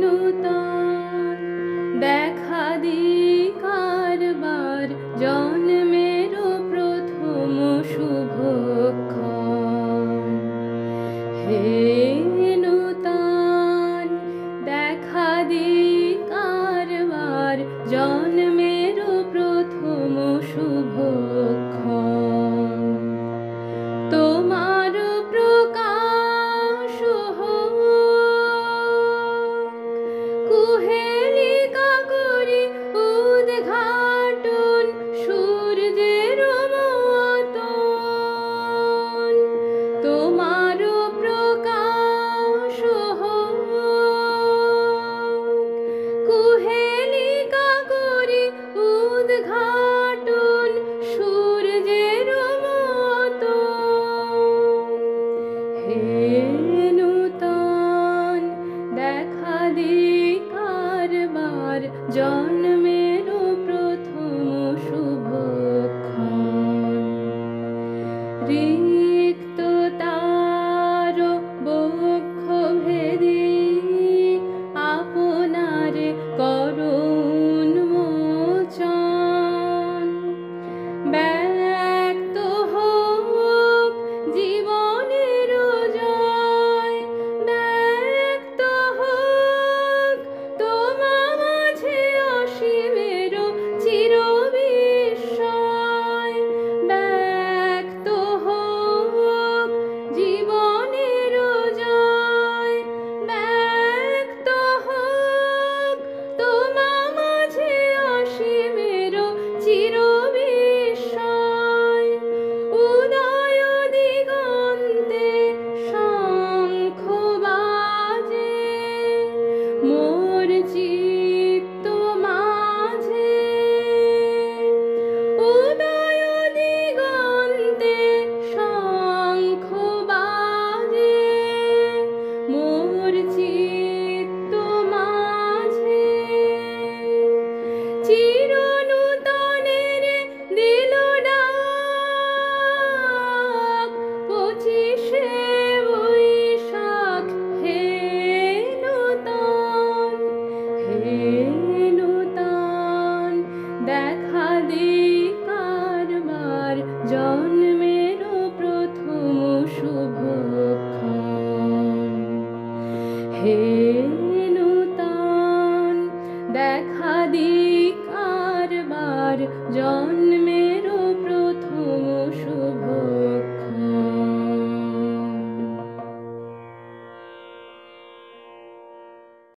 নূতন দেখা দি কারবার জন্মের প্রথম শুভক্ষণ। হে নূতন দেখা দি কারবার জন্মের প্রথম শুভক্ষণ। তোমার প্রকাশ হোক কুহেলিকা করি উদ্ঘাটন সূর্যের মতন। তোমার প্রকাশ হোক কুহেলিকা করি উদ্ঘাটন সূর্যের মতন। হে নূতন দেখা দি কারবার জন্মের প্রথম শুভক্ষণ। রিক্ত তার বক্ষ ভেদি আপনার করুণমোচন। ব্যক্ত হোক জীবনের জয়, ব্যক্ত হোক তোমা মাঝে অসীমের চিরবিস্ময়। ব্যক্ত হোক জীবনের জয়, ব্যক্ত হোক তোমা মাঝে অসীমের চিরবিস্ময়। উদয় দিগন্তে শঙ্খ বাজে মোর চিত্ত মাঝে। উদয় দিগন্তে শঙ্খ বাজে মোর চিত্ত মাঝে। চির নূতনের দিল ডাক 25শে বৈশাখ। হে নূতন, হে নূতন দেখা দি কারবার জন্মের প্রথম শুভক্ষণ। হে নূতন দেখা দি কারবার